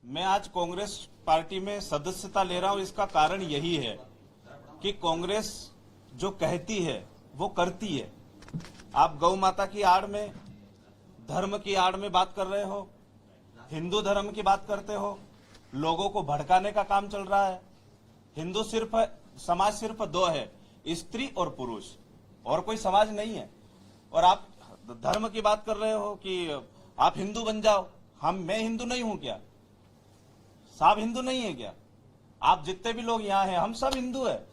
मैं आज कांग्रेस पार्टी में सदस्यता ले रहा हूं, इसका कारण यही है कि कांग्रेस जो कहती है वो करती है। आप गौ माता की आड़ में, धर्म की आड़ में बात कर रहे हो, हिंदू धर्म की बात करते हो, लोगों को भड़काने का काम चल रहा है। हिंदू समाज सिर्फ दो है, स्त्री और पुरुष, और कोई समाज नहीं है। और आप धर्म की बात कर रहे हो कि आप हिंदू बन जाओ। मैं हिंदू नहीं हूं क्या? साहब हिंदू नहीं है क्या? आप जितने भी लोग यहाँ हैं हम सब हिंदू है।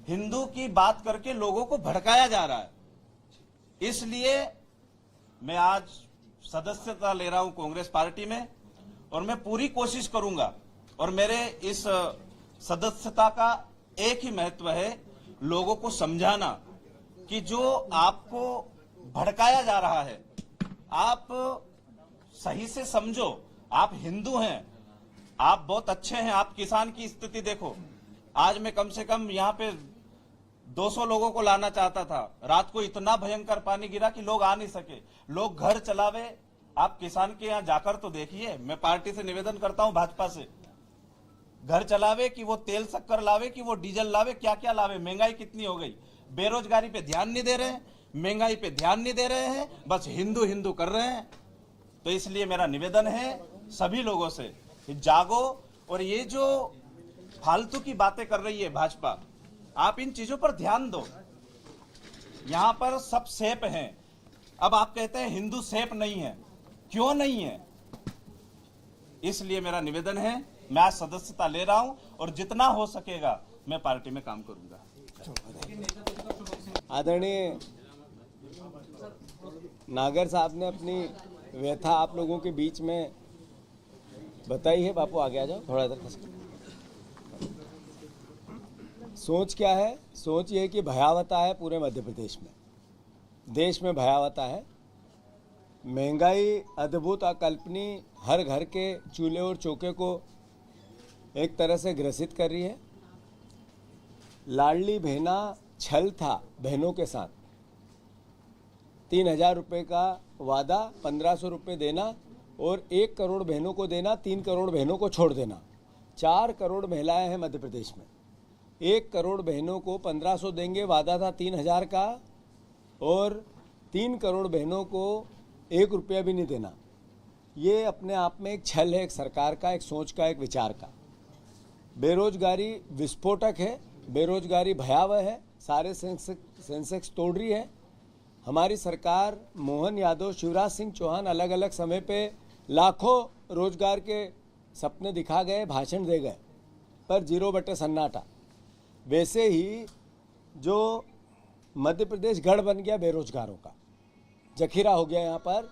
हिंदू की बात करके लोगों को भड़काया जा रहा है। इसलिए मैं आज सदस्यता ले रहा हूं कांग्रेस पार्टी में, और मैं पूरी कोशिश करूंगा। और मेरे इस सदस्यता का एक ही महत्व है, लोगों को समझाना कि जो आपको भड़काया जा रहा है, आप सही से समझो। आप हिंदू हैं, आप बहुत अच्छे हैं। आप किसान की स्थिति देखो। आज मैं कम से कम यहाँ पे 200 लोगों को लाना चाहता था। रात को इतना भयंकर पानी गिरा कि लोग आ नहीं सके, लोग घर चलावे। आप किसान के यहाँ जाकर तो देखिए। मैं पार्टी से निवेदन करता हूं, भाजपा से, घर चलावे कि वो तेल शक्कर लावे, कि वो डीजल लावे, क्या क्या लावे। महंगाई कितनी हो गई। बेरोजगारी पे ध्यान नहीं दे रहे हैं, महंगाई पे ध्यान नहीं दे रहे हैं, बस हिंदू हिंदू कर रहे हैं। तो इसलिए मेरा निवेदन है सभी लोगों से, जागो। और ये जो फालतू की बातें कर रही है भाजपा, आप इन चीजों पर ध्यान दो। यहां पर सब सेफ हैं। अब आप कहते हैं हिंदू सेफ नहीं है, क्यों नहीं है? इसलिए मेरा निवेदन है, मैं आज सदस्यता ले रहा हूं और जितना हो सकेगा मैं पार्टी में काम करूंगा। आदरणीय नागर साहब ने अपनी व्यथा आप लोगों के बीच में बताई है। बापू आगे आ जाओ, थोड़ा इधर। सोच क्या है? सोच ये है कि भयावता है पूरे मध्य प्रदेश में, देश में भयावता है। महंगाई अद्भुत, अकल्पनीय, हर घर के चूल्हे और चौके को एक तरह से ग्रसित कर रही है। लाडली बहना छल था बहनों के साथ। 3000 रुपये का वादा, 1500 रुपये देना और 1 करोड़ बहनों को देना, 3 करोड़ बहनों को छोड़ देना। 4 करोड़ महिलाएं हैं मध्य प्रदेश में। 1 करोड़ बहनों को 1500 देंगे, वादा था 3000 का, और 3 करोड़ बहनों को 1 रुपया भी नहीं देना। ये अपने आप में एक छल है, एक सरकार का, एक सोच का, एक विचार का। बेरोजगारी विस्फोटक है, बेरोजगारी भयावह है, सारे सेंसेक्स तोड़ रही है। हमारी सरकार, मोहन यादव, शिवराज सिंह चौहान अलग अलग समय पे लाखों रोजगार के सपने दिखा गए, भाषण दे गए, पर 0 बटे सन्नाटा। वैसे ही जो मध्य प्रदेश गढ़ बन गया बेरोजगारों का, जखीरा हो गया यहाँ पर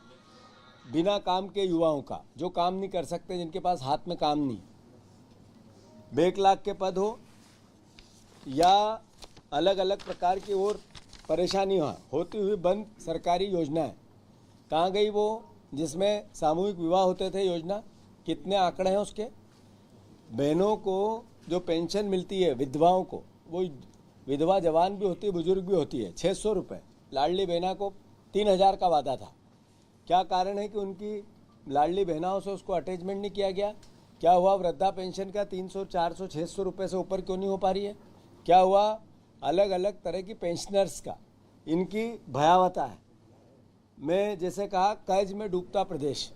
बिना काम के युवाओं का, जो काम नहीं कर सकते, जिनके पास हाथ में काम नहीं। बेकलाग के पद हो या अलग अलग प्रकार की और परेशानी होती हुई बंद सरकारी योजनाएं, कहाँ गई वो जिसमें सामूहिक विवाह होते थे? योजना कितने आंकड़े हैं उसके? बहनों को जो पेंशन मिलती है, विधवाओं को, वो विधवा जवान भी होती है, बुजुर्ग भी होती है, 600 रुपये। लाडली बहना को 3000 का वादा था। क्या कारण है कि उनकी लाडली बहनाओं से उसको अटैचमेंट नहीं किया गया? क्या हुआ वृद्धा पेंशन का 300, 400, 600 रुपये से ऊपर क्यों नहीं हो पा रही है? क्या हुआ अलग अलग तरह की पेंशनर्स का? इनकी भयावता है। मैं जैसे कहा, कर्ज में डूबता प्रदेश।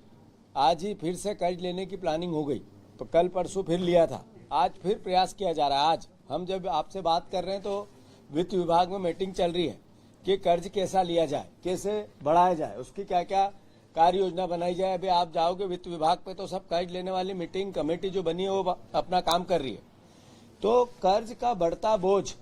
आज ही फिर से कर्ज लेने की प्लानिंग हो गई, तो कल परसों फिर लिया था, आज फिर प्रयास किया जा रहा है। आज हम जब आपसे बात कर रहे हैं तो वित्त विभाग में मीटिंग चल रही है कि कर्ज कैसा लिया जाए, कैसे बढ़ाया जाए, उसकी क्या क्या कार्य योजना बनाई जाए। अभी आप जाओगे वित्त विभाग पे तो सब कर्ज लेने वाली मीटिंग कमेटी जो बनी है वो अपना काम कर रही है। तो कर्ज का बढ़ता बोझ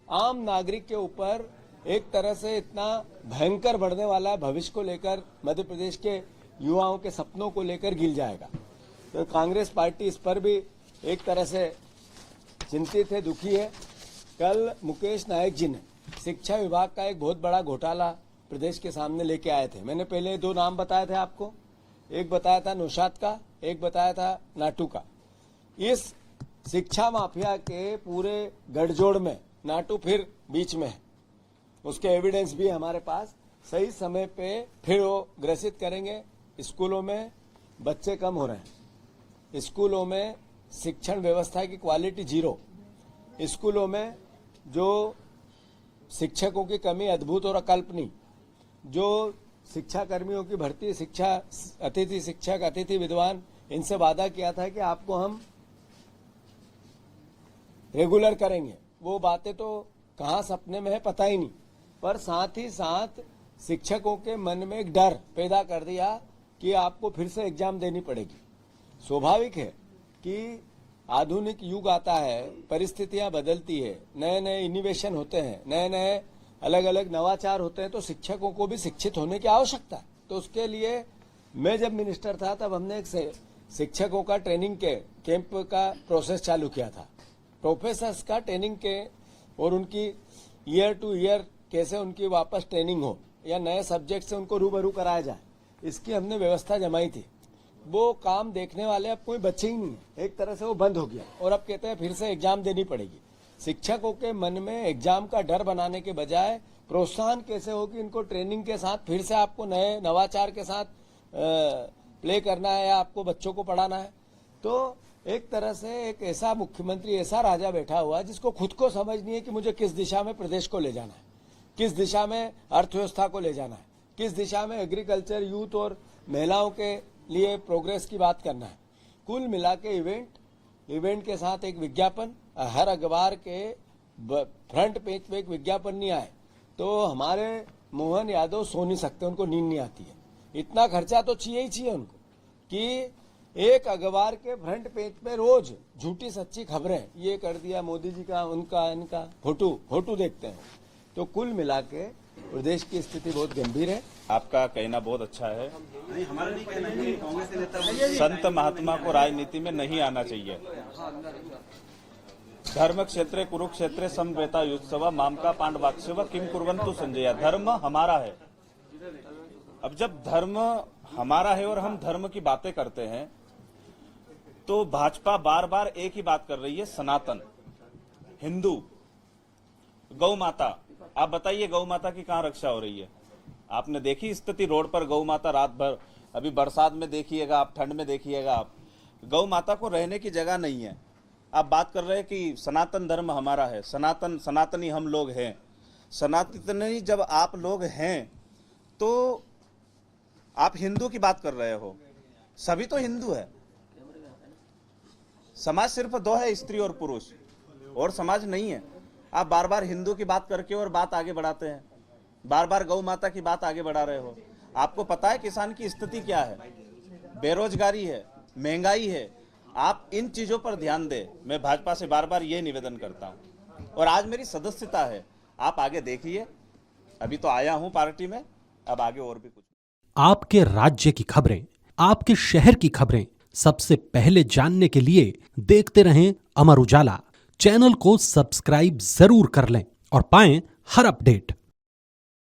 आम नागरिक के ऊपर एक तरह से इतना भयंकर बढ़ने वाला है, भविष्य को लेकर, मध्य प्रदेश के युवाओं के सपनों को लेकर गिर जाएगा। तो कांग्रेस पार्टी इस पर भी एक तरह से चिंतित है, दुखी है। कल मुकेश नायक जी ने शिक्षा विभाग का एक बहुत बड़ा घोटाला प्रदेश के सामने लेके आए थे। मैंने पहले 2 नाम बताए थे आपको, एक बताया था नौशाद का, एक बताया था नाटू का। इस शिक्षा माफिया के पूरे गठजोड़ में नाटू फिर बीच में है, उसके एविडेंस भी है हमारे पास। सही समय पे फिर वो ग्रसित करेंगे। स्कूलों में बच्चे कम हो रहे हैं, स्कूलों में शिक्षण व्यवस्था की क्वालिटी जीरो, स्कूलों में जो शिक्षकों की कमी अद्भुत और अकल्पनीय, जो शिक्षा कर्मियों की भर्ती, शिक्षा अतिथि शिक्षक, अतिथि विद्वान, इनसे वादा किया था कि आपको हम रेगुलर करेंगे, वो बातें तो कहाँ सपने में है पता ही नहीं। पर साथ ही साथ शिक्षकों के मन में एक डर पैदा कर दिया कि आपको फिर से एग्जाम देनी पड़ेगी। स्वाभाविक है कि आधुनिक युग आता है, परिस्थितियां बदलती है, नए नए इनोवेशन होते हैं, नए नए अलग अलग नवाचार होते हैं, तो शिक्षकों को भी शिक्षित होने की आवश्यकता है। तो उसके लिए मैं जब मिनिस्टर था तब हमने एक शिक्षकों का ट्रेनिंग के कैंप का प्रोसेस चालू किया था। प्रोफेसर्स का ट्रेनिंग के और उनकी ईयर टू ईयर कैसे उनकी वापस ट्रेनिंग हो या नए सब्जेक्ट से उनको रूबरू कराया जाए, इसकी हमने व्यवस्था जमाई थी। वो काम देखने वाले अब कोई बच्चे ही नहीं है, एक तरह से वो बंद हो गया और अब कहते हैं फिर से एग्जाम देनी पड़ेगी। शिक्षकों के मन में एग्जाम का डर बनाने के बजाय प्रोत्साहन कैसे हो कि इनको ट्रेनिंग के साथ फिर से आपको नए नवाचार के साथ प्ले करना है या आपको बच्चों को पढ़ाना है। तो एक तरह से एक ऐसा मुख्यमंत्री, ऐसा राजा बैठा हुआ है जिसको खुद को समझ नहीं है कि मुझे किस दिशा में प्रदेश को ले जाना है, किस दिशा में अर्थव्यवस्था को ले जाना है, किस दिशा में एग्रीकल्चर, यूथ और महिलाओं के लिए प्रोग्रेस की बात करना है। कुल मिला के इवेंट के साथ एक विज्ञापन, हर अखबार के फ्रंट पेज पे एक विज्ञापन नहीं आए तो हमारे मोहन यादव सो नहीं सकते, उनको नींद नहीं आती है। इतना खर्चा तो चाहिए ही चाहिए उनको कि एक अखबार के फ्रंट पेज पे रोज झूठी सच्ची खबरें, ये कर दिया मोदी जी का, उनका, इनका फोटो देखते हैं। तो कुल मिला के प्रदेश की स्थिति बहुत गंभीर है। आपका कहना बहुत अच्छा है, नहीं हमारा नहीं कहना है, कांग्रेस के नेता संत महात्मा को राजनीति में नहीं आना चाहिए। धर्म क्षेत्रे कुरुक्षेत्रे समवेता युत्सव मामका पांडवाक्षव किम कुर्वन्तु संजय। धर्म हमारा है। अब जब धर्म हमारा है और हम धर्म की बातें करते हैं तो भाजपा बार बार एक ही बात कर रही है, सनातन, हिंदू, गौ माता। आप बताइए गौ माता की कहां रक्षा हो रही है? आपने देखी स्थिति रोड पर गौ माता रात भर, अभी बरसात में देखिएगा आप, ठंड में देखिएगा आप, गौ माता को रहने की जगह नहीं है। आप बात कर रहे हैं कि सनातन धर्म हमारा है, सनातनी हम लोग हैं। सनातनी जब आप लोग हैं तो आप हिंदू की बात कर रहे हो। सभी तो हिंदू है। समाज सिर्फ दो है, स्त्री और पुरुष, और समाज नहीं है। आप बार बार हिंदू की बात करके और बात आगे बढ़ाते हैं, बार बार गौ माता की बात आगे बढ़ा रहे हो। आपको पता है किसान की स्थिति क्या है? बेरोजगारी है, महंगाई है। आप इन चीजों पर ध्यान दें। मैं भाजपा से बार बार ये निवेदन करता हूं। और आज मेरी सदस्यता है, आप आगे देखिए। अभी तो आया हूं पार्टी में, अब आगे और भी कुछ। आपके राज्य की खबरें, आपके शहर की खबरें सबसे पहले जानने के लिए देखते रहें अमर उजाला। चैनल को सब्सक्राइब जरूर कर लें और पाएं हर अपडेट।